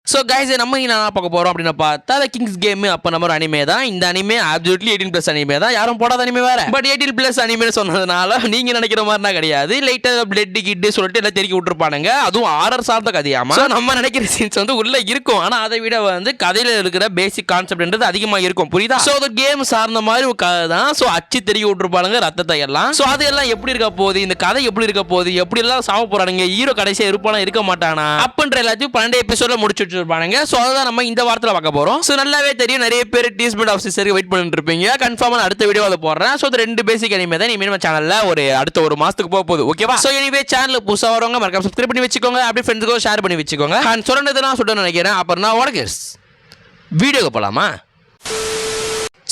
So guys நம்ம என்ன பார்க்க போகிறோம் அப்படின்னு பார்த்தா கிங்ஸ் கேம் அப்போ நம்ம ஒரு அனிமே தான். இந்த அனிமே அப்சல்யூட்லி 18+ அனிமே தான், யாரும் போடாத அனிமே வேற. பட் 18+ அனிமே சொன்னதுனால நீங்கள் நினைக்கிற மாதிரினா கிடையாது. லைட்டாக பிளட் கிட்டு சொல்லிட்டு எல்லாம் தெருக்கி விட்டுருப்பானுங்க. அதுவும் ஆர்ஆர் சார்ந்த கதையாமா. ஸோ நம்ம நினைக்கிற சீன்ஸ் வந்து உள்ள இருக்கும், ஆனால் அதை விட வந்து கதையில் இருக்கிற பேசிக் கான்செப்ட்ன்றது அதிகமாக இருக்கும், புரியுதா? ஸோ அது கேம் சார்ந்த மாதிரி ஒரு கதை தான். ஸோ அச்சு தெருக்கி விட்டுருப்பானுங்க ரத்தத்தை எல்லாம். ஸோ அது எல்லாம் எப்படி இருக்க போகுது, இந்த கதை எப்படி இருக்க போகுது, எப்படி எல்லாம் சாவ போறானுங்க, ஹீரோ கடைசியாக இருப்பானா இருக்க மாட்டானா அப்படின்ற எல்லாத்தையும் 12 எபிசோட்ல முடிச்சு வச்சிருப்பானுங்க. சோ அதான் நம்ம இந்த வாரத்துல பார்க்க போறோம். சோ நல்லாவே தெரியும், நிறைய பேர் டீஸ்மெண்ட் ஆஃபீஸருக்கு வெயிட் பண்ணிட்டு இருப்பீங்க. கன்ஃபார்மா அடுத்த வீடியோ அதை போடுறேன். சோ இது 2 பேசிக் அனிமே தான் நம்ம சேனல்ல ஒரு அடுத்த ஒரு மாசத்துக்கு போக போகுது, ஓகேவா? சோ எனிவே சேனல் புதுசா வரவங்க மறக்காம சப்ஸ்கிரைப் பண்ணி வச்சுக்கோங்க, அப்படியே ஃப்ரெண்ட்ஸ்க்கு ஷேர் பண்ணி வச்சுக்கோங்க. நான் சொல்றது நான் சொல்ல நினைக்கிறேன். அப்புறம் நான் உனக்கு வீடியோக்கு போலாமா?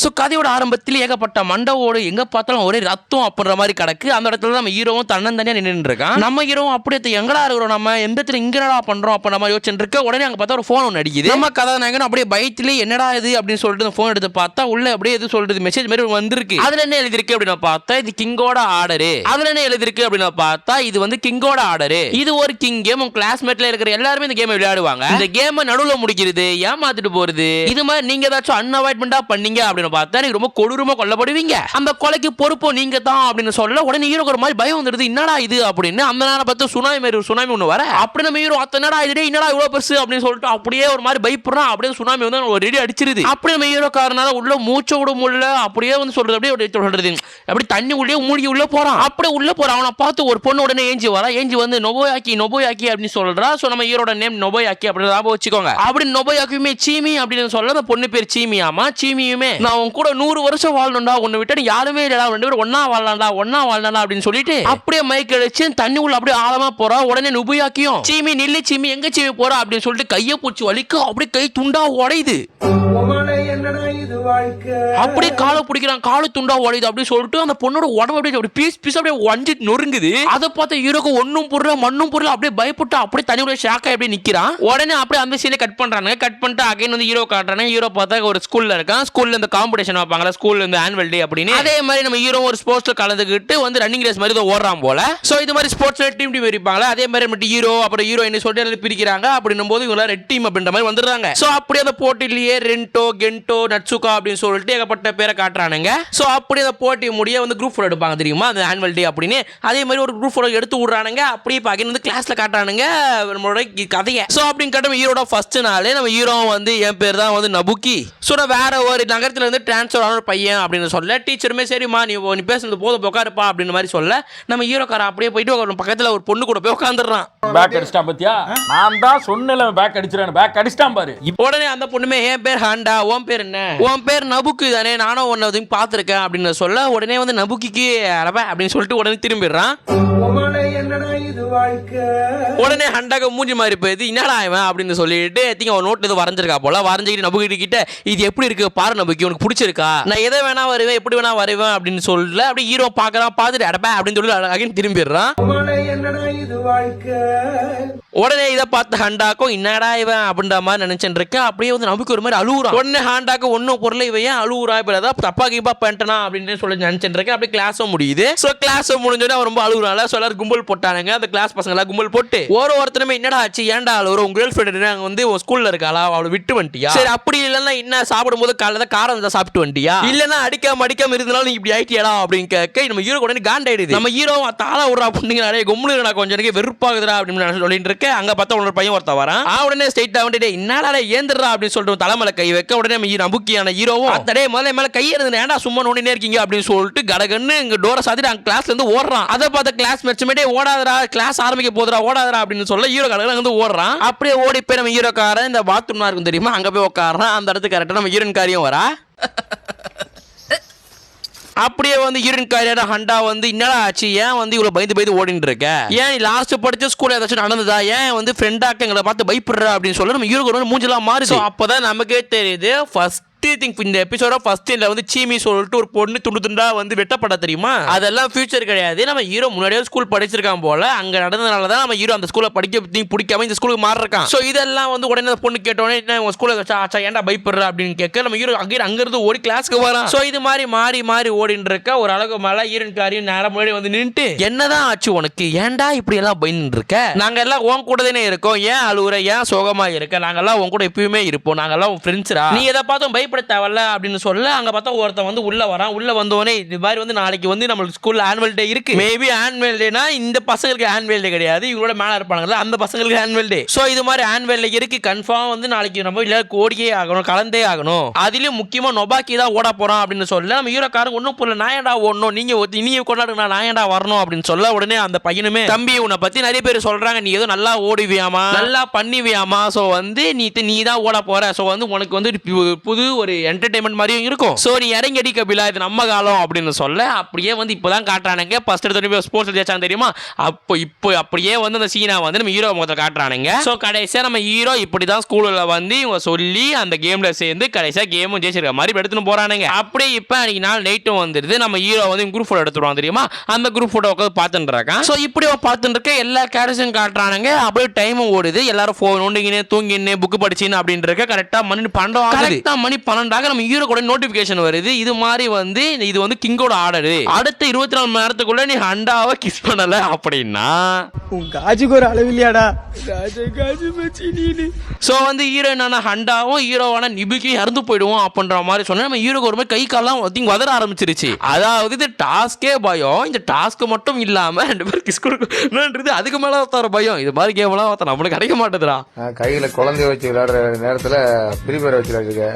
ஸோ கதையோட ஆரம்பத்தில் ஏகப்பட்ட மண்டவோடு எங்கே பார்த்தாலும் ஒரே ரத்தம் அப்படின்ற மாதிரி கிடக்கு. அந்த இடத்துல நம்ம ஹீரோவும் தன்னந்தனியாக நின்று இருக்கான். நம்ம ஹீரோவும் அப்படியே எங்கடா இருக்கிறோம், நம்ம எம்பத்தில் இங்கடா பண்ணுறோம் அப்போ நம்ம யோசிச்சுட்டு இருக்க. உடனே அங்கே பார்த்தா ஒரு ஃபோன் ஒன்று அடிக்குது. நம்ம கதாநாயகன் அப்படியே பயத்திலே என்னடா இது அப்படின்னு சொல்லிட்டு ஃபோன் எடுத்து பார்த்தா உள்ள அப்படியே எது சொல்றது மெசேஜ் மாதிரி வந்திருக்கு. அதில் என்ன எழுதிருக்கு அப்படின்னு பார்த்தா இது கிங்கோட ஆர்டரு. அதில் என்ன எழுதிருக்கு அப்படின்னு பார்த்தா இது வந்து கிங்கோட ஆர்டரு. இது ஒரு கிங் கேம். உங்க கிளாஸ்மேட்ல இருக்கிற எல்லாருமே இந்த கேமை விளையாடுவாங்க. இந்த கேமை நடுவில் முடிக்கிறது, ஏமாத்திட்டு போறது, இது மாதிரி நீங்க ஏதாச்சும் அன்அவாய்ட்மெண்டா பண்ணீங்க அப்படின்னு பார்த்தா நீங்க ரொம்ப கொடூரமா கொல்லப்படுவீங்க. அந்த கொலைக்கு பொறுப்பு நீங்க தான் அப்படின்னு சொல்ல உடனே ஹீரோக்கு ஒரு மாதிரி பயம் வந்துடுது. என்னடா இது அப்படின்னு. அந்த நேரம் பார்த்து சுனாமி ஒன்று வர அப்படி நம்ம ஹீரோ என்னடா இது, என்னடா இவ்வளவு பெருசு அப்படின்னு சொல்லிட்டு அப்படியே ஒரு மாதிரி பயப்படுறான். அப்படியே சுனாமி வந்து ஒரு ரெடி அடிச்சிருது. அப்படி நம்ம ஹீரோ காரனால உள்ள மூச்சை விட முடியல. அப்படியே வந்து சொல்றது அப்படியே சொல்றது அப்படி தண்ணி உள்ளே மூழ்கி உள்ள போறான். அப்படியே உள்ள போறான். அவனை பார்த்து ஒரு பொண்ணு உடனே ஏஞ்சி வரா. ஏஞ்சி வந்து நொபோயாக்கி அப்படின்னு சொல்றா. சோ நம்ம ஹீரோட நேம் நொபோயாக்கி அப்படின்னு ஞாபகம் வச்சுக்கோங்க. அப்படி நொபோயாக்கியுமே சீமி அப்படின்னு சொல்ல அந்த பொண்ணு பேர் சீமியாமா. சீமியுமே நான் உன் கூட 100 வருஷம் வாழணும்டா, உன்னை விட்டு யாருமே இல்லடா, 2 பேரும் ஒன்னா வாழலாம்டா அப்படின்னு சொல்லிட்டு அப்படியே மைக் அடிச்சு தண்ணி உள்ள அப்படியே ஆழமா போறா. உடனே நுபுயாக்கியும் சீமி நில்லு சீமி எங்க சீமி போறா அப்படின்னு சொல்லிட்டு கையை பூச்சி வலிக்க அப்படியே கை துண்டா உடையுது. அப்படியே காலை பிடிக்கிறான், காலு துண்டா உடையுது அப்படின்னு சொல்லிட்டு அந்த பொண்ணோட உடம்பு அப்படியே பீஸ் பீஸ் அப்படியே வஞ்சி நொறுங்குது. அதை பார்த்த ஹீரோக்கு ஒன்னும் புரியல மண்ணும் புரியல. அப்படியே பயப்பட்டு அப்படியே தண்ணி உள்ள ஷாக்கா அப்படியே நிக்கிறான். உடனே அப்படியே அந்த சீனை கட் பண்றாங்க. கட் பண்ணிட்டு அகைன் வந்து ஹீரோ காட்டுறாங்க. ஹீரோ பார்த்தா ஒரு ஸ்கூல்ல இருக்கான். ஸ்கூல்ல இந்த காம்படிஷன் வைப்பாங்க, ஸ்கூல்ல இந்த ஆனுவல் டே அப்படின்னு. அதே மாதிரி நம்ம ஹீரோ ஒரு ஸ்போர்ட்ஸ்ல கலந்துக்கிட்டு வந்து ரன்னிங் ரேஸ் மாதிரி ஓடுறான் போல. சோ இது மாதிரி ஸ்போர்ட்ஸ்ல டீம் இருப்பாங்களா, அதே மாதிரி மட்டும் ஹீரோ அப்புறம் ஹீரோயின் சொல்லிட்டு பிரிக்கிறாங்க. அப்படின்னும் போது இவங்க ரெட் டீம் அப்படின்ற மாதிரி வந்துடுறாங்க. சோ அப்படியே அந்த போட்டியிலேயே ரென்டோ கென்டோ நட்சுகா அப்படின்னு சொல்லிட்டு ஏகப்பட்ட பேரை காட்டுறானுங்க. சோ அப்படி அந்த போட்டி முடிய வந்து குரூப் போட்டோ எடுப்பாங்க தெரியுமா, அந்த ஆனுவல் டே அப்படின்னு. அதே மாதிரி ஒரு குரூப் போட்டோ எடுத்து விடுறானுங்க. அப்படியே பாக்கி வந்து கிளாஸ்ல காட்டுறானுங்க நம்மளோட கதையை. சோ அப்படின்னு காட்டும் ஹீரோட ஃபர்ஸ்ட் நாளே நம்ம ஹீரோ வந்து என் பேர் தான் வந்து நபுக்கி. சோ வேற ஒரு நகரத்துல இருந்து டிரான்ஸ்ஃபர் ஆன பையன் அப்படின்னு சொல்ல டீச்சருமே சரிம்மா நீ பேசுறது போதும் உட்காருப்பா அப்படின்னு மாதிரி சொல்ல நம்ம ஹீரோக்கார அப்படியே போயிட்டு பக்கத்துல ஒரு பொண்ணு கூட போய் உட்காந்துடுறான். பேக் அடிச்சிட்டான் பாத்தியா, நான் தான் சொன்னேன் பேக் அடிச்சிரானு, பேக் அடிச்சிட்டான் பாரு. உடனே அந்த பொண்ணுமே என் பேர் ஹாண்டா, உன் பேர் என்ன, உன் பேர் நபுக்கு தானே, நானும் உன்னை பார்த்திருக்கேன் அப்படின்னு சொல்ல உடனே வந்து நபுக்கிக்கு அப்படின்னு சொல்லிட்டு உடனே திரும்பிடுறான். உடனே ஹண்டாக மூஞ்சி மாதிரி போயிது, என்னடா இவன் அப்படின்னு சொல்லிட்டு ஒரு நோட் இது வரைஞ்சிருக்கா போல. வரைஞ்சிக்கிட்டு நபுக்கிட்டு கிட்ட இது எப்படி இருக்கு பாரு நபுக்கி, உனக்கு பிடிச்சிருக்கா, நான் எதை வேணா வருவேன் எப்படி வேணா வருவேன் அப்படின்னு சொல்ல அப்படியே ஹீரோ பாக்குறான். பார்த்துட்டு அடப்பா அப்படின்னு சொல்லி அகைன் திரும்பிடுறான். உடனே இதை பார்த்து ஹண்டாக்கும் என்னடா இவன் அப்படின்ற மாதிரி நினைச்சுட்டு இருக்க. அப்படியே வந்து நம்பிக்கை ஒரு மாதிரி அழுகுறான். உடனே ஹண்டாக்கு ஒன்னும் பொருள் இவன் ஏன் அழுகுறா, இப்ப ஏதாவது தப்பா கீப்பா பண்ணிட்டனா அப்படின்னு சொல்லி நினைச்சுட்டு இருக்க. அப்படியே கிளாஸும் முடியுது. சோ கிளாஸ் முடிஞ்சோடனே அவன் ரொம்ப அழுகுறான். சோ எல்லாரும் கும்பல் போட்டானுங்க. அந்த கிளாஸ் பசங்க எல்லாம் கும்பல் போட்டு ஒருத்தருமே என்னடா ஆச்சு, ஏன்டா அழுகுற, உங்க கேர்ள் ஃபிரெண்ட் வந்து ஸ்கூல்ல இருக்காளா, அவளை விட்டு வந்துட்டியா, சரி அப்படி இல்லைன்னா என்ன சாப்பிடும் போது காலையில காரம் தான் சாப்பிட்டு வந்துட்டியா, இல்லன்னா அடிக்காம இருந்தாலும் நீ இப்படி ஆயிட்டியாடா அப்படின்னு கேட்க நம்ம ஹீரோ உடனே காண்டாயிடுது. நம்ம ஹீரோ தாள விடுறா அப்படிங்கிற கும்பலுக்கு நான் கொஞ்சம் வெறுப்பாகுதுடா அப்படின்னு சொல்லிட்டு இருக்கேன். அங்க பார்த்தா ஒரு பையன் ஒருத்த வரான். உடனே ஸ்ட்ரைட்டா வந்துட்டு என்னடா ஏந்திரா அப்படின்னு சொல்லிட்டு தலைமையில கை வைக்க உடனே நம்ம நபுக்கியான ஹீரோவும் அத்தடே முதல்ல மேல கை இருந்து ஏன்டா சும்மா நோண்டினே இருக்கீங்க அப்படின்னு சொல்லிட்டு கடகன்னு இங்க டோரை சாத்திட்டு அங்க கிளாஸ்ல இருந்து ஓடுறான். அதை பார்த்த கிளாஸ் மெச்சமேட்டே ஓடாதரா கிளாஸ் ஆரம்பிக்க போதுரா ஓடாதரா அப்படின்னு சொல்ல ஹீரோ கடகன் வந்து ஓடுறான். அப்படியே ஓடி போய் நம்ம ஹீரோக்காரன் இந்த பாத்ரூம்னா இருக்கும் தெரியுமா, அங்க போய் உட்காடுறான். அந்த இடத்துக்கு கரெக்டா நம்ம ஹீரோயின் காரியம் வரா. அப்படியே வந்து ஹீரோயின் காரியான ஹண்டா வந்து என்னடா ஆச்சு, ஏன் வந்து இவ்வளவு பயந்து ஓடிட்டு இருக்க, ஏன் நீ லாஸ்ட் படிச்ச ஸ்கூல்ல ஏதாச்சும் நடந்ததா, ஏன் வந்து ஃப்ரெண்டாக்க எங்களை பார்த்து பயப்படுற அப்படின்னு சொல்ல நம்ம ஹீரோ மூஞ்செல்லாம் மாறுது. அப்பதான் நமக்கே தெரியுது ஃபர்ஸ்ட் திங்க் இந்த எபிசோட ஃபர்ஸ்ட் சீன்ல வந்து சீமி சொல்லிட்டு ஒரு பொண்ணு துண்டு துண்டா வந்து வெட்டப்பட தெரியுமா? அதெல்லாம் ஃபியூச்சர் கிடையாது. நம்ம ஹீரோ முன்னாடியே ஸ்கூல் படிச்சிருக்கான் போல. அங்க நடந்ததுனால தான் நம்ம ஹீரோ அந்த ஸ்கூல்ல படிக்க பிடிக்காம இந்த ஸ்கூலுக்கு மாறிருக்கான். சோ இதெல்லாம் வந்து உடனே அந்த பொண்ணு கேட்டோடனே என்ன உங்க ஸ்கூல்ல ஆச்சா ஏன்டா பயப்படுற அப்படின்னு கேட்க நம்ம ஹீரோ அங்க இருந்து ஓடி கிளாஸ்க்கு வரான். சோ இது மாதிரி மாறி ஓடிட்டு இருக்க ஒரு அழகு மலை ஹீரோன்காரியும் நேரம் முன்னாடி வந்து நின்னுட்டு என்னதான் ஆச்சு உனக்கு, ஏன்டா இப்படி எல்லாம் பயந்துட்டு இருக்க, நாங்க எல்லாம் உன் கூட தானே இருக்கோம், ஏன் அழுவுற, ஏன் சோகமா இருக்க, நாங்க எல்லாம் உன் கூட எப்பயுமே இருப்போம், நாங்க எல்லாம் உன் ஃப்ரெண்ட்ஸ்ரா, நீ எதை பார்த்தும் பயப்பட தேவையில்ல அப்படின்னு சொல்ல அங்க பார்த்தா ஒருத்தன் வந்து உள்ள வரான். உள்ள வந்தோடனே இது மாதிரி வந்து நாளைக்கு வந்து நம்ம ஸ்கூல்ல ஆனுவல் டே இருக்கு. மேபி ஆனுவல் டேனா இந்த பசங்களுக்கு ஆனுவல் டே கிடையாது, இவங்களோட மேல இருப்பாங்கல்ல அந்த பசங்களுக்கு ஆனுவல் டே. சோ இது மாதிரி ஆனுவல் டே இருக்கு, கன்ஃபார்ம் வந்து நாளைக்கு நம்ம இல்ல கோடியே ஆகணும், கலந்தே ஆகணும், அதிலும் முக்கியமா நொபாக்கி தான் ஓட போறோம் அப்படின்னு சொல்ல நம்ம ஹீரோக்காரங்க ஒன்னும் புரியல, நான் ஏன்டா ஓடணும், நீங்க கொண்டாடுங்க, நான் ஏன்டா வரணும் அப்படின்னு சொல்ல உடனே அந்த பையனுமே தம்பி உன்னை பத்தி நிறைய பேர் சொல்றாங்க, நீ ஏதோ நல்லா ஓடுவியாமா, நல்லா பண்ணிவியாமா, சோ வந்து நீ தான் ஓட போற, சோ வந்து உனக்கு வந்து புது ஒரு என்டர்டைன்மெண்ட் மாதிரியும் இருக்கும், சோ நீ இறங்கி அடி கபிலா, இது நம்ம காலம் அப்படின்னு சொல்ல அப்படியே வந்து இப்பதான் காட்டுறானுங்க. ஃபர்ஸ்ட் எடுத்து ஸ்போர்ட்ஸ் ஜெயிச்சாங்க தெரியுமா, இப்போ அப்படியே வந்து அந்த சீனா வந்து நம்ம ஹீரோ முதல்ல காட்டுறானுங்க. சோ கடைசியா நம்ம ஹீரோ இப்படிதான் ஸ்கூல்ல வந்து இவங்க சொல்லி அந்த கேம்ல சேர்ந்து கடைசியா கேமும் ஜெயிச்சிருக்க மாதிரி எடுத்துன்னு போறானுங்க. அப்படியே இப்ப அன்னைக்கு நாள் நைட்டும் வந்துருது. நம்ம ஹீரோ வந்து குரூப் போட்டோ எடுத்துருவாங்க தெரியுமா, அந்த குரூப் போட்டோ உட்காந்து பார்த்துட்டு இருக்கான். சோ இப்படி பார்த்துட்டு இருக்க எல்லா கேரக்டர்ஸும் காட்டுறானுங்க. அப்படியே டைமும் ஓடுது, எல்லாரும் போன் நோண்டிங்கன்னு தூங்கின்னு புக் படிச்சின்னு அப்படின்னு இருக்க கரெக்டா மணி 12 ஆகுது. மணி 12 நம்ம ஹீரோ கூட நோட்டிபிகேஷன் வருது, இது மாதிரி வந்து இது வந்து கிங்கோட ஆர்டர், அடுத்த 24 மணி நேரத்துக்குள்ள நீ ஹண்டாவை கிஸ் பண்ணல அப்படின்னா உன் காஜுக்கு ஒரு அளவில்லையாடா காஜு மச்சினீனு. சோ வந்து ஹீரோயினான ஹண்டாவும் ஹீரோவான நிபுக்கியும் இறந்து போயிடுவோம் அப்படின்ற மாதிரி சொன்னா நம்ம ஹீரோக்கு ஒரு மாதிரி கை கால்லாம் வதற ஆரம்பிச்சிருச்சு. அதாவது இது டாஸ்கே பயம், இந்த டாஸ்க் மட்டும் இல்லாம 2 பேர் கிஸ் கொடுக்கணும்ன்றது அதுக்கு மேல ஒருத்தர பயம். இது மாதிரி கேம் எல்லாம் நம்மளுக்கு கிடைக்க மாட்டேதுடா. கையில குழந்தைய வச்சு விளையாடுற நேரத்துல பிரிபேர் வச்சு விளையாடுங்க.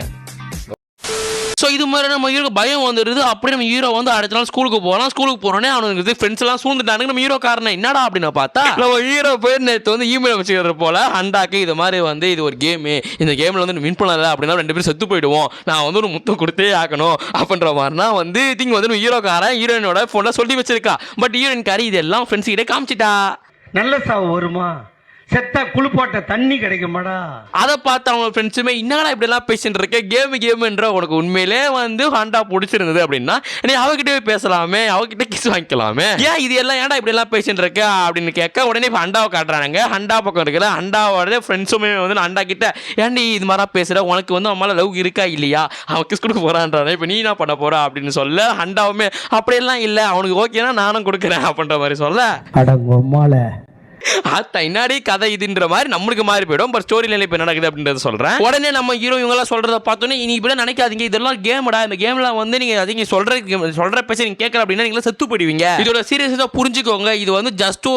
ஸோ இது மாதிரி நம்ம ஹீரோக்கு பயம் வந்துடுது. அப்படியே நம்ம ஹீரோ வந்து அடுத்த நாள் ஸ்கூலுக்கு போகலாம். ஸ்கூலுக்கு போனோடனே அவனுக்கு ஃப்ரெண்ட்ஸ் எல்லாம் சூழ்ந்துட்டானுங்க. நம்ம ஹீரோ காரணம் என்னடா அப்படின்னு பார்த்தா நம்ம ஹீரோ போய் நேற்று வந்து இமெயில் வச்சுக்கிறது போல ஹண்டாக்கு இது மாதிரி வந்து இது ஒரு கேமு, இந்த கேமில் வந்து வின் பண்ணல அப்படின்னா 2 பேரும் செத்து போயிடுவோம், நான் வந்து ஒரு முத்தம் கொடுத்தே ஆகணும் அப்படின்ற மாதிரினா வந்து திங்க வந்து ஹீரோக்காரன் ஹீரோயினோட ஃபோனை சொல்லி வச்சிருக்கா. பட் ஹீரோயின்காரி இதெல்லாம் ஃப்ரெண்ட்ஸ் கிட்டே காமிச்சிட்டா. நல்ல சாவு வருமா, செத்தா குளிப்பாட்ட தண்ணி கிடைக்குமாடா. அதை பார்த்து அவங்க ஃப்ரெண்ட்ஸுமே என்னடா இப்படி எல்லாம் பேசிட்டு இருக்க, கேமுன்ற உனக்கு உண்மையிலே வந்து ஹண்டா பிடிச்சிருந்தது அப்படின்னா நீ அவகிட்டே பேசலாமே, அவகிட்ட கிஸ் வாங்கிக்கலாமே, ஏன் இது எல்லாம் ஏன்டா இப்படி எல்லாம் பேசிட்டு இருக்க அப்படின்னு கேட்க உடனே இப்போ ஹண்டாவை காட்டுறானுங்க. ஹண்டா பக்கம் இருக்கிற ஹண்டாவோட ஃப்ரெண்ட்ஸுமே வந்து ஹண்டா கிட்ட ஏன்டி இது மாதிரி பேசுற, உனக்கு வந்து அவன் மேலே லவ் இருக்கா இல்லையா, அவன் கிஸ் கொடுக்க போறான்றானே, இப்போ நீ என்ன பண்ண போற அப்படின்னு சொல்ல ஹண்டாவுமே அப்படியெல்லாம் இல்லை, அவனுக்கு ஓகேனா நானும் கொடுக்குறேன் அப்படின்ற மாதிரி சொல்ல அடங்கம்மால என்னாடி கதை இதுன்ற மாதிரி நம்மளுக்கு மாறி போயிடும். பட் ஸ்டோரி லைன்ல இப்ப நடக்குது அப்படின்றத சொல்றேன். உடனே நம்ம ஹீரோ இவங்க எல்லாம் சொல்றத பார்த்தோன்னே நீ இப்படி நினைக்காதீங்க, இதெல்லாம் கேம்டா, இந்த கேம்ல வந்து நீங்க சொல்ற பேச நீங்க கேட்கல அப்படின்னா நீங்க செத்து போயிடுவீங்க, இதோட சீரியஸா புரிஞ்சுக்கோங்க, இது வந்து ஜஸ்ட்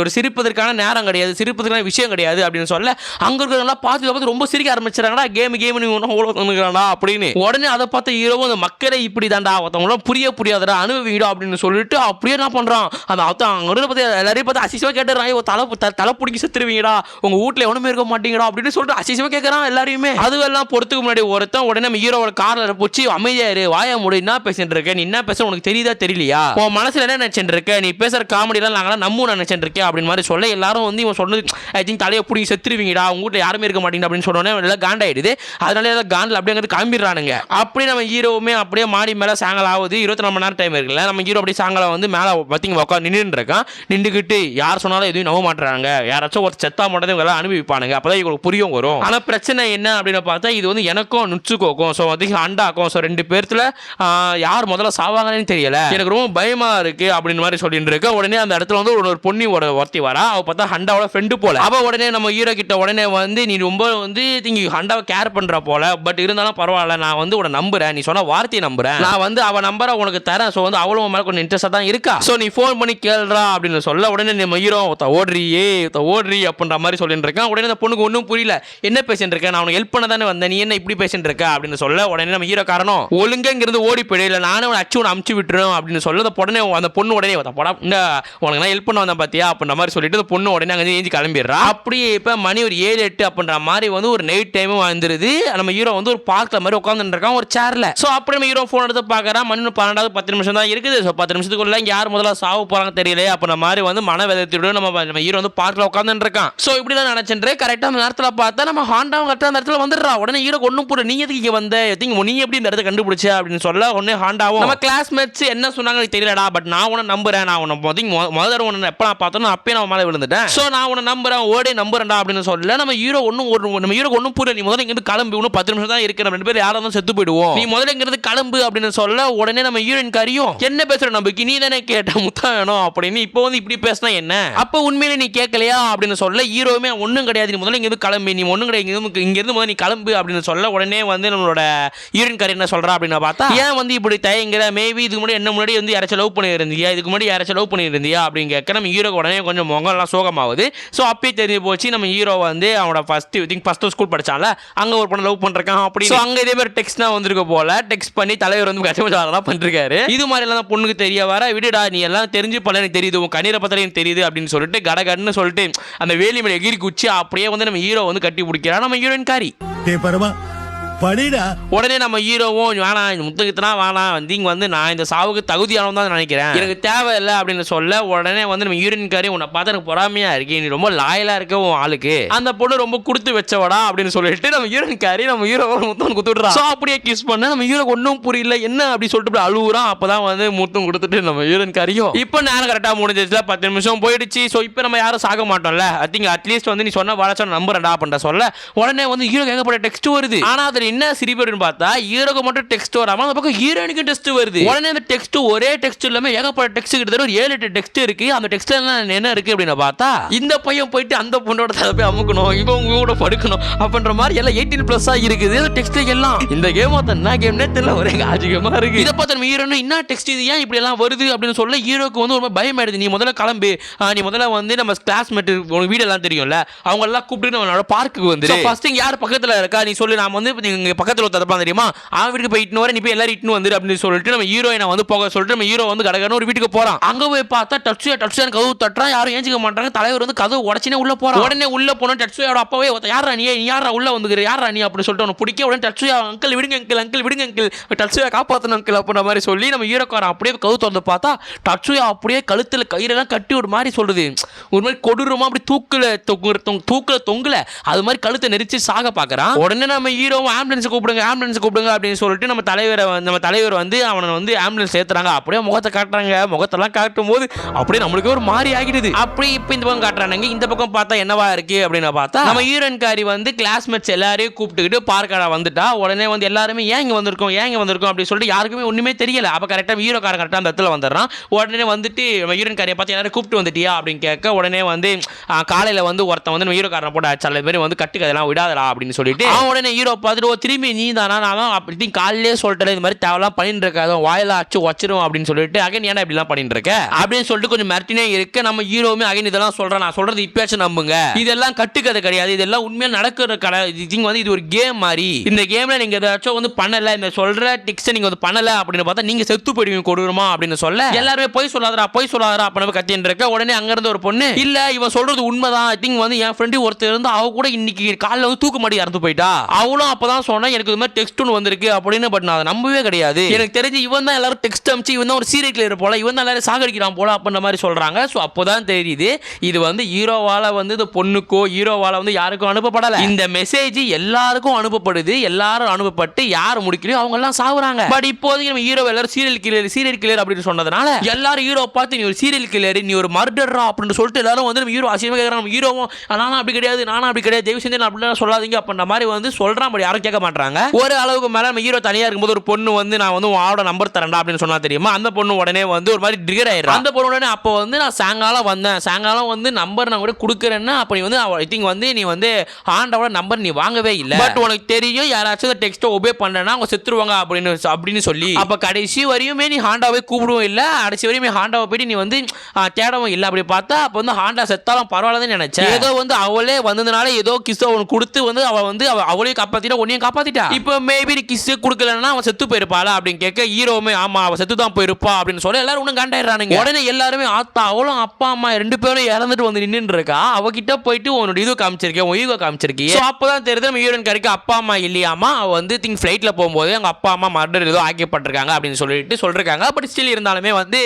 ஒரு சிரிப்பதற்கான நேரம் கிடையாது, சிரிப்பதற்கான விஷயம் கிடையாது அப்படின்னு சொல்ல அங்க இருக்கிறவங்க பார்த்து ரொம்ப சிரிக்க ஆரம்பிச்சாங்கடா, கேம் அப்படின்னு. உடனே அதை பார்த்த ஹீரோ அந்த மக்களை இப்படி தாண்டா ஒருத்தவங்க புரியாதடா அனுபவிங்கடா அப்படின்னு சொல்லிட்டு அப்படியே என்ன பண்றான் அந்த எல்லாரையும் பார்த்து அசிசமா கேட்டுறான், தலை பிடிக்கி செத்துருவீங்கடா, உங்க வீட்டுல எவனுமே இருக்க மாட்டீங்கடா அப்படின்னு சொல்லிட்டு அசிசமா கேட்கறான் எல்லாரையுமே. அதுவெல்லாம் பொறுத்துக்கு முன்னாடி ஒருத்தன் உடனே நம்ம ஹீரோவோட கார்ல போச்சு, அமைதியாரு, வாய மூடு, என்ன பேசிட்டு இருக்க, நீ என்ன பேச உனக்கு தெரியுதா தெரியலையா, உன் மனசுல என்ன நினைச்சிட்டு இருக்க, நீ பேசுற காமெடி எல்லாம் நாங்களாம் நம்ம நினைச்சிட்டு இருக்கேன் அப்படின்னு மாதிரி சொல்ல எல்லாரும் வந்து இவன் சொன்னது ஐ திங்க் தலையை பிடிக்கி செத்துருவீங்கடா, உங்க வீட்டுல யாருமே இருக்க மாட்டீங்க அப்படின்னு சொன்னோன்னே எல்லாம் காண்டாயிடுது. அதனால எல்லாம் காண்டில் அப்படியே கிளம்பிடுறானுங்க. அப்படியே நம்ம ஹீரோவுமே அப்படியே மாடி மேல சாங்கல் ஆகுது, 24 மணி நேரம் டைம் இருக்குல்ல, நம்ம ஹீரோ அப்படியே சாங்கலை வந்து மேல பத்திங்க உட்காந்து நின்று இருக்கான். நின்றுக்கிட்டு யார் சொன்னாலும் எதுவும் நம்ப மாட்டாங்க, யாராச்சும் ஒரு செத்தா மட்டும் இவங்க எல்லாம் அனுபவிப்பானுங்க, அப்பதான் இவங்களுக்கு புரியும் வரும். ஆனா பிரச்சனை என்ன அப்படின்னு பார்த்தா இது வந்து எனக்கும் நுட்சுக்கோக்கும், ஸோ வந்து அண்டாக்கும், ஸோ 2 பேர்த்துல யார் முதல்ல சாவாங்கன்னு தெரியல, எனக்கு ரொம்ப பயமா இருக்கு அப்படின்னு மாதிரி சொல்லிட்டு இருக்க. உடனே அந்த இடத்துல வந்து ஒரு பொண்ணி ஒருத்தி வரா, அவ பார்த்தா ஹண்டாவோட ஃப்ரெண்டு போல. அவ உடனே நம்ம ஹீரோ கிட்ட உடனே வந்து நீ ரொம்ப வந்து நீங்க ஹண்டாவை கேர் பண்ற போல, பட் இருந்தாலும் பரவாயில்ல, நான் வந்து உன நம்புறேன், நீ சொன்ன வார்த்தையை நம்புறேன், நான் வந்து அவ நம்பரை உனக்கு தரேன், ஸோ வந்து அவளும் மேல கொஞ்சம் இன்ட்ரெஸ்டா தான் இருக்கா, ஸோ நீ ஃபோன் பண்ணி கேள்றா அப்படின்னு சொல்ல உடனே நம்ம ஹீரோ ஓடுறி அப்படின்ற மாதிரி சொல்லிட்டு இருக்கான். உடனே அந்த பொண்ணுக்கு ஒன்றும் புரியல, என்ன பேசிட்டு இருக்க, நான் உனக்கு ஹெல்ப் பண்ண தானே வந்தேன், நீ என்ன இப்படி பேசிட்டு இருக்க அப்படின்னு சொல்ல உடனே நம்ம ஹீரோ காரணம் ஒழுங்கிருந்து ஓடி போயிடு, இல்லை நானே உன்னை அமுச்சு விட்டுரும் அப்படின்னு சொல்ல அந்த பொண்ணு உடனே உனக்கு நான் ஹெல்ப் பண்ண வந்தேன் பாத்தியா அப்படின்ற மாதிரி சொல்லிட்டு அந்த பொண்ணு உடனே அங்கே ஏஞ்சி கிளம்பிடுறா. அப்படியே இப்போ மணி ஒரு 7-8 அப்படின்ற மாதிரி வந்து ஒரு நைட் டைமும் வந்துருது. நம்ம ஹீரோ வந்து ஒரு பார்க்ல மாதிரி உட்காந்துட்டு இருக்கான் ஒரு சேர்ல. ஸோ அப்படி நம்ம ஹீரோ ஃபோன் எடுத்து பார்க்கறான், மணி 12 10 நிமிஷம் தான் இருக்குது. ஸோ 10 நிமிஷத்துக்குள்ள யார் முதல்ல சாவு போறாங்க தெரியல அப்படின்ற மாதிரி வந்து மன வேதத்தை எடுத்துட்டு நம்ம ஹீரோ வந்து பார்க்ல உட்கார்ந்துட்டு இருக்கான். சோ இப்படி தான் நினைச்சிட்டு கரெக்டா அந்த நேரத்துல பார்த்தா நம்ம ஹாண்டா கரெக்டா அந்த இடத்துல வந்துடுறா. உடனே ஹீரோ ஒண்ணும் புரியல, நீ எதுக்கு இங்க வந்த, நீ எப்படி இந்த இடத்தை கண்டுபிடிச்ச அப்படின்னு சொல்ல உடனே ஹாண்டாவும் நம்ம கிளாஸ்மேட்ஸ் என்ன சொன்னாங்க தெரியலடா, பட் நான் உன்னை நம்புறேன், நான் உன்னை முதல்ல உன்னை எப்ப நான் பார்த்தோம் அப்பயே நான் மேலே விழுந்துட்டேன், சோ நான் உன்னை நம்புறேன், ஓடே நம்புறேன்டா அப்படின்னு சொல்ல நம்ம ஹீரோ ஒன்னும் புரியல, நீ முதல்ல இங்கிருந்து கிளம்பு, இன்னும் 10 நிமிஷம் தான் இருக்கு, நம்ம 2 பேரும் யாரும் செத்து போயிடுவோம், நீ முதல்ல இங்கிருந்து கிளம்பு அப்படின்னு சொல்ல உடனே நம்ம ஹீரோயின் காரியும் என்ன பேசுற நம்பிக்கை நீ தானே கேட்ட முத்தம் வேணும் அப்படின்னு இப்போ வந்து இப்படி பேசினா என்ன, அப்ப உண்மையிலே நீ கேட்கலையா அப்படின்னு சொல்ல ஹீரோவுமே ஒன்றும் கிடையாது, நீ முதல்ல இங்கிருந்து கிளம்பு, நீ ஒன்றும் கிடையாது, இங்கிருந்து முதல்ல நீ கிளம்பு அப்படின்னு சொல்ல உடனே வந்து நம்மளோட ஹீரோயின் காரி என்ன சொல்றா அப்படின்னு பார்த்தா ஏன் வந்து இப்படி தயங்குற, மேபி இதுக்கு முன்னாடி என்ன முன்னாடி வந்து யாராச்சும் லவ் பண்ணியிருந்தியா, இதுக்கு முன்னாடி யாராச்சும் லவ் பண்ணியிருந்தியா அப்படின்னு கேட்க நம்ம ஹீரோ உடனே கொஞ்சம் முகம்லாம் சோகமாகுது. ஸோ அப்பயே தெரிஞ்சு போச்சு நம்ம ஹீரோ வந்து அவனோட ஃபர்ஸ்ட் ஸ்கூல் படிச்சால அங்க ஒரு பொண்ணு லவ் பண்றான் அப்படி, ஸோ அங்க இதே மாதிரி டெக்ஸ்ட் தான் வந்திருக்க போல, டெக்ஸ்ட் பண்ணி தலைவர் வந்து கஷ்டப்பட்டு பண்ணிருக்காரு. இது மாதிரி எல்லாம் பொண்ணுக்கு தெரிய வர விடுடா நீ எல்லாம் தெரிஞ்சு பல எனக்கு தெரியுது, உன் கண்ணீரை பத்திரம் எனக்கு தெரியுது அப்படின்னு சொல்லிட்டு கடகடன்னு சொல்லிட்டு அந்த வேலி மேல எகிரி குச்சி அப்படியே வந்து நம்ம ஹீரோ வந்து கட்டி பிடிக்கிறான் நம்ம ஹீரோயின் காரி. உடனே நம்ம ஹீரோவும் வேணாம் முத்துக்கிட்டனா வேணாம் வந்து இங்க வந்து நான் இந்த சாவுக்கு தகுதியானவன் தான் நினைக்கிறேன், எனக்கு தேவையில்லை அப்படின்னு சொல்ல உடனே வந்து நம்ம ஹீரோயின் காரி உன்னை பார்த்து எனக்கு பொறாமையா இருக்கு, நீ ரொம்ப லாயலா இருக்க உன் ஆளுக்கு, அந்த பொண்ணு ரொம்ப கொடுத்து வச்சவடா அப்படின்னு சொல்லிட்டு நம்ம ஹீரோயின் காரி நம்ம ஹீரோ முத்தம் கொடுத்துடுறான். ஸோ அப்படியே கிஸ் பண்ண நம்ம ஹீரோ ஒன்றும் புரியல என்ன அப்படி சொல்லிட்டு அழுகுறான். அப்பதான் வந்து முத்தம் கொடுத்துட்டு நம்ம ஹீரோயின் காரியும் இப்போ நேரம் கரெக்டா முடிஞ்சிச்சுல, 10 நிமிஷம் போயிடுச்சு. ஸோ இப்போ நம்ம யாரும் சாக மாட்டோம்ல, ஐ திங்க் அட்லீஸ்ட் வந்து நீ சொன்ன வாழச்சா நம்புறடா அப்படின்ற சொல்ல உடனே வந்து ஹீரோ கேட்கப்பட்ட டெக்ஸ்ட் வருது. ஆனா அதுல என்ன சிரிப்புன்னு பார்த்தா ஹீரோக்கு மட்டும் டெக்ஸ்ட் வராம அந்த பக்கம் ஹீரோயினுக்கு டெக்ஸ்ட் வருது. உடனே அந்த டெக்ஸ்ட் ஒரே டெக்ஸ்ட் இல்லாம ஏகப்பட்ட டெக்ஸ்ட் கிட்டத்தட்ட ஒரு 7-8 டெக்ஸ்ட் இருக்கு. அந்த டெக்ஸ்ட்ல என்ன இருக்கு அப்படின்னு பார்த்தா இந்த பையன் போயிட்டு அந்த பொண்ணோட தலை போய் அமுக்கணும், இவன் கூட படுக்கணும் அப்படின்ற மாதிரி எல்லாம் 18+ இருக்குது டெக்ஸ்ட் எல்லாம். இந்த கேம் என்ன கேம்னே தெரியல, ஒரே ஆச்சரியமா இருக்கு. இதை பார்த்து நம்ம ஹீரோன்னு என்ன டெக்ஸ்ட் இது ஏன் இப்படி எல்லாம் வருது அப்படின்னு சொல்ல ஹீரோக்கு வந்து ரொம்ப பயம் ஆயிடுது. நீ முதல்ல கிளம்பு, நீ முதல்ல வந்து நம்ம கிளாஸ்மேட் உனக்கு வீடு எல்லாம் தெரியும்ல அவங்க எல்லாம் கூப்பிட்டு நம்மளோட பார்க்குக்கு வந்து ஃபர்ஸ்ட் யார் பக்கத்துல இருக்கா நீ சொல்லி நாம வந்து பக்கத்துல தரப்பான் தெரியுமா அவன் வீட்டுக்கு போய் இட்டுன்னு வர நீ போய் எல்லாரும் இட்டுன்னு வந்துரு அப்படின்னு சொல்லிட்டு நம்ம ஹீரோயினை வந்து போக சொல்லிட்டு நம்ம ஹீரோ வந்து கடகடன்னு ஒரு வீட்டுக்கு போறான். அங்க போய் பார்த்தா டச்சுயா கதவு தட்டுறான், யாரும் ஏஞ்சிக்க மாட்டாங்க. தலைவர் வந்து கதவு உடச்சினே உள்ள போறான். உடனே உள்ள போன டச்சுயோட அப்பாவே யாரா நீ யாரா உள்ள வந்துக்கிற யாரா நீ அப்படின்னு சொல்லிட்டு அவனை பிடிக்க உடனே டச்சுயா அங்கிள் விடுங்க அங்கிள் விடுங்க அங்கிள் டச்சுயா காப்பாத்தணும் அங்கிள் அப்படின்ற மாதிரி சொல்லி நம்ம ஹீரோக்காரன் அப்படியே கதவு திறந்து பார்த்தா டச்சுயா அப்படியே கழுத்துல கயிறெல்லாம் கட்டி ஒரு மாதிரி சொல்றது ஒரு மாதிரி கொடூரமா அப்படி தூக்குல தொங்குல அது மாதிரி கழுத்தை நெரிச்சு சாக பாக்குறான். உடனே நம்ம ஹீரோ ஆம்புலன்ஸ் கூப்பிடுங்க அப்படின்னு சொல்லிட்டு நம்ம தலைவர் வந்து அவனை வந்து ஆம்புலன்ஸ் ஏத்துறாங்க. அப்படியே முகத்தை காட்டுறாங்க, முகத்தெல்லாம் காட்டும் போது அப்படியே நம்மளுக்கு ஒரு மாதிரி ஆகிடுது. அப்படி இப்போ இந்த பக்கம் காட்டுறாங்க, இந்த பக்கம் பார்த்தா என்னவா இருக்கு அப்படின்னு பார்த்தா நம்ம ஹீரோயின் காரி வந்து கிளாஸ்மேட்ஸ் எல்லாரையும் கூப்பிட்டுக்கிட்டு பார்க்கடா வந்துட்டா. உடனே வந்து எல்லாருமே ஏன் இங்க வந்திருக்கோம் அப்படின்னு சொல்லிட்டு யாருக்குமே ஒண்ணுமே தெரியல. அப்ப கரெக்டா ஹீரோக்காரன் கரெக்டா அந்த இடத்துல வந்துடுறான். உடனே வந்துட்டு நம்ம ஹீரோயின் காரியை பார்த்து எல்லாரும் கூப்பிட்டு வந்துட்டியா அப்படின்னு கேட்க உடனே வந்து காலையில வந்து ஒருத்தன் வந்து ஹீரோக்காரனை போட்டு சில பேர் வந்து கட்டுக்கதெல்லாம் விடாதடா அப்படின்னு சொல்லிட்டு உடனே ஹீரோ பார்த்துட்டு திரும்பி நீ தானா நான் அப்படி காலையிலே சொல்லிட்டு இது மாதிரி தேவலாம் பண்ணிட்டு இருக்காது வாயில அச்சு வச்சிரும் அப்படின்னு சொல்லிட்டு அகைன் ஏன்னா இப்படிலாம் பண்ணிட்டு இருக்க அப்படின்னு சொல்லிட்டு கொஞ்சம் மிரட்டினே இருக்கு. நம்ம ஹீரோவுமே அகைன் இதெல்லாம் சொல்றேன், நான் சொல்றது இப்பயாச்சும் நம்புங்க, இதெல்லாம் கட்டுக்கதை கிடையாது, இதெல்லாம் உண்மையா நடக்கிற கதை, வந்து இது ஒரு கேம் மாதிரி, இந்த கேம்ல நீங்க ஏதாச்சும் வந்து பண்ணல இந்த சொல்ற டிக்ஸ் நீங்க வந்து பண்ணல அப்படின்னு பார்த்தா நீங்க செத்து போயிடுவீங்க கொடுமா அப்படின்னு சொல்ல எல்லாருமே போய் சொல்லாதரா அப்படின்னு கத்தின்னு இருக்க. உடனே அங்க இருந்து ஒரு பொண்ணு இல்ல இவன் சொல்றது உண்மைதான், ஐ திங்க் வந்து என் ஃப்ரெண்டு ஒருத்தர் இருந்து அவ கூட இன்னைக்கு காலைல வந்து தூக்கு மாட்டி இறந்து போயிட்டா, அவளும் அப்பதான் சொன்னா எனக்கு இது மாதிரி டெக்ஸ்ட் ஒன்று வந்திருக்கு அப்படின்னு. பட் நான் அதை நம்பவே கிடையாது, எனக்கு தெரிஞ்சு இவன் தான் எல்லாரும் டெக்ஸ்ட் அமிச்சு இவன் தான் ஒரு சீரியல் கிளியர் போல, இவன் தான் எல்லாரும் சாகடிக்கிறான் போல அப்படின்ற மாதிரி சொல்றாங்க. ஸோ அப்போதான் தெரியுது இது வந்து ஹீரோவால வந்து இந்த பொண்ணுக்கோ ஹீரோவால வந்து யாருக்கும் அனுப்பப்படல, இந்த மெசேஜ் எல்லாருக்கும் அனுப்பப்படுது, எல்லாரும் அனுப்பப்பட்டு யார் முடிக்கலையோ அவங்க எல்லாம் சாகுறாங்க. பட் இப்போதைக்கு நம்ம ஹீரோ எல்லாரும் சீரியல் கிளியர் அப்படின்னு சொன்னதுனால எல்லாரும் ஹீரோ பார்த்து நீ ஒரு சீரியல் கிளியர் நீ ஒரு மர்டரா அப்படின்னு சொல்லிட்டு எல்லாரும் வந்து நம்ம ஹீரோ அசியமா கேட்கறாங்க. நம்ம ஹீரோவும் நானும் அப்படி கிடையாது தயவு செஞ்சு அப்படிலாம் சொல்லாதீங்க அப்படின்ற மாதிரி வந்து சொல்றான். பட் யாரும் கேட்க மாட்டாங்க. ஒரு அளவுக்கு மேல நம்ம ஹீரோ தனியா இருக்கும்போது ஒரு பொண்ணு வந்து நான் வந்து உன் நம்பர் தரேன்டா அப்படின்னு சொன்னா தெரியுமா, அந்த பொண்ணு உடனே வந்து ஒரு மாதிரி ட்ரிகர் ஆயிடுறா. அந்த பொண்ணு உடனே அப்போ வந்து நான் சாயங்காலம் வந்து நம்பர் நான் கூட கொடுக்குறேன்னா அப்படி வந்து ஐ திங்க் வந்து நீ வந்து ஆண்டோட நம்பர் நீ வாங்கவே இல்லை, பட் உனக்கு தெரியும் யாராச்சும் இந்த டெக்ஸ்ட்டை ஒபே பண்ணலன்னா அவங்க செத்துருவாங்க அப்படின்னு சொல்லி அப்ப கடைசி வரையுமே நீ ஹாண்டாவை கூப்பிடவும் இல்லை, கடைசி வரையுமே ஹாண்டாவை போயிட்டு நீ வந்து தேடவும் இல்லை. அப்படி பார்த்தா அப்போ வந்து ஹாண்டா செத்தாலும் பரவாயில்லன்னு நினைச்சேன். ஏதோ வந்து அவளே வந்ததுனால ஏதோ கிஸ் அவனுக்கு கொடுத்து வந்து அவ வந்து அவளையும் காப்பாத்திட்டு உன்னையும் பையன் காப்பாத்திட்டா. இப்போ மேபி கிஸ் கொடுக்கலன்னா அவன் செத்து போயிருப்பாளா அப்படின்னு கேட்க ஹீரோவுமே ஆமா அவன் செத்து தான் போயிருப்பா அப்படின்னு சொல்லி எல்லாரும் இன்னும் காண்டாயிடுறானுங்க. உடனே எல்லாருமே ஆத்தா அவளும் அப்பா அம்மா 2 பேரும் இறந்துட்டு வந்து நின்று இருக்கா, அவகிட்ட போயிட்டு உன்னோட இது காமிச்சிருக்கேன் உன் ஈகோ காமிச்சிருக்கீங்க. ஸோ அப்பதான் தெரியுது நம்ம ஹீரோயின் கறிக்கு அப்பா அம்மா இல்லையாமா, அவ வந்து திங்க் ஃபிளைட்ல போகும்போது அவங்க அப்பா அம்மா மர்டர் ஏதோ ஆக்கிப்பட்டிருக்காங்க அப்படின்னு சொல்லிட்டு சொல்றாங்க. பட் ஸ்டில் இருந்தாலுமே வந்து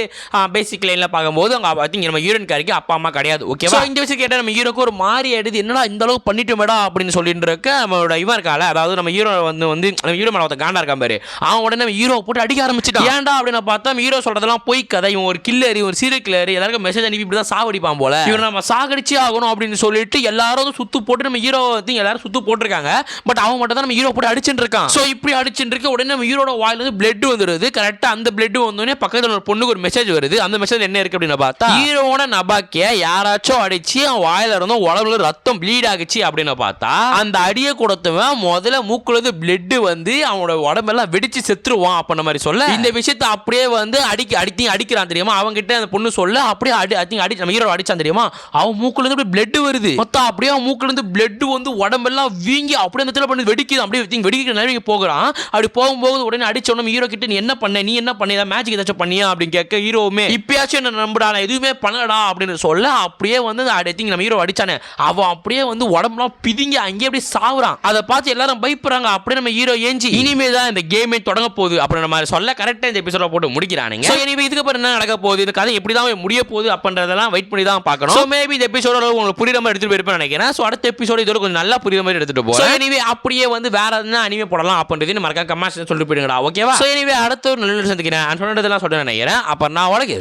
பேசிக் லைன்ல பார்க்கும்போது அவங்க திங்க் நம்ம ஹீரோயின் கறிக்கு அப்பா அம்மா கிடையாது. ஓகேவா? இந்த விஷயம் கேட்டால் நம்ம ஹீரோக்கு ஒரு மாறி ஆயிடுது, என்னடா இந்த அளவுக்கு பண்ணிட்டு மேடா அப்படின்னு சொல்லிட்டு இருக்க நம்மளோட இவன் இருக்கால, அதாவது நம்ம ஹீரோ வந்து ஹீரோ மேல ஒருத்த காண்டா இருக்கான் பாரு, அவன் உடனே நம்ம ஹீரோ போட்டு அடிக்க ஆரம்பிச்சுட்டான். ஏன்டா அப்படின்னு பார்த்தா ஹீரோ சொல்றதெல்லாம் போய் கதை, இவன் ஒரு கில்லர், ஒரு சீரியல் கில்லர், எல்லாருக்கும் மெசேஜ் அனுப்பி இப்படி தான் சாவடிப்பான் போல, இவன் நம்ம சாகடிச்சே ஆகணும் அப்படின்னு சொல்லிட்டு எல்லாரும் வந்து சுத்து போட்டு நம்ம ஹீரோ எல்லாரும் சுத்து போட்டிருக்காங்க. பட் அவன் மட்டும் தான் நம்ம ஹீரோ போட்டு அடிச்சுட்டு இருக்கான். ஸோ இப்படி அடிச்சுட்டு இருக்க உடனே நம்ம ஹீரோட வாயில இருந்து பிளட் வந்துருது. கரெக்டா அந்த பிளட் வந்தோடனே பக்கத்துல ஒரு பொண்ணுக்கு ஒரு மெசேஜ் வருது. அந்த மெசேஜ் என்ன இருக்கு அப்படின்னு பார்த்தா ஹீரோட நபாக்கிய யாராச்சும் அடிச்சு அவன் வாயில இருந்தும் உடம்புல ரத்தம் ப்ளீட் ஆகுச்சு அப்படின்னு பார்த்தா அந்த அடியை கொடுத்தவன் முதல்ல மூக்குல இருந்து பிளட் வந்து அவனோட உடம்பெல்லாம் வெடிச்சு செத்துருவான் அப்படின்ற மாதிரி சொல்ல இந்த விஷயத்தை அப்படியே வந்து அடிக்கிறான் தெரியுமா, அவங்க கிட்ட அந்த பொண்ணு சொல்ல அப்படியே அடி நம்ம ஹீரோ அடிச்சான் தெரியுமா, அவன் மூக்குல இருந்து பிளட் வருது. மொத்தம் அப்படியே அவன் மூக்குல இருந்து பிளட் வந்து உடம்பெல்லாம் வீங்கி அப்படியே அந்த பண்ணி வெடிக்குது. அப்படியே வெடிக்கிற நிலைமைக்கு போகிறான். அப்படி போகும்போது உடனே அடிச்ச உடனே ஹீரோ கிட்ட நீ என்ன பண்ண மேஜிக் ஏதாச்சும் பண்ணியா அப்படின்னு கேட்க ஹீரோவுமே இப்பயாச்சும் என்ன நம்புடா நான் எதுவுமே பண்ணலடா அப்படின்னு சொல்ல அப்படியே வந்து நம்ம ஹீரோ அடிச்சானே அவன் அப்படியே வந்து உடம்புலாம் பிதிங்கி அங்கேயே அப்படியே சாவுறான். அதை பார்த்து எல்லாரும் பயப்படுறாங்க. அப்படியே நம்ம ஹீரோ ஏஞ்சி இனிமே தான் இந்த கேமே தொடங்க போகுது அப்படின்ற மாதிரி சொல்ல கரெக்டா இந்த எபிசோட போட்டு முடிக்கிறானுங்க. ஸோ இனிமே இதுக்கு அப்புறம் என்ன நடக்க போகுது, இந்த கதை எப்படி தான் முடிய போகுது அப்படின்றதெல்லாம் வெயிட் பண்ணி தான் பார்க்கணும். ஸோ மேபி இந்த எபிசோட உங்களுக்கு புரியுற மாதிரி எடுத்துட்டு போயிருப்பேன் நினைக்கிறேன். ஸோ அடுத்த எபிசோட இதோட கொஞ்சம் நல்லா புரியுற மாதிரி எடுத்துட்டு போறேன். எனிவே அப்படியே வந்து வேற எதுனா அனிமே போடலாம் அப்படின்றது மறக்காம கமெண்ட்ஸ் சொல்லிட்டு போயிடுங்கடா. ஓகேவா? ஸோ எனிவே அடுத்த ஒரு நல்ல சந்திக்கிறேன் சொல்றதெல்லாம் சொல்ல நினைக்கிறேன். அப்ப நான் உலக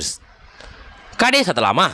கடையை சத்தலாமா?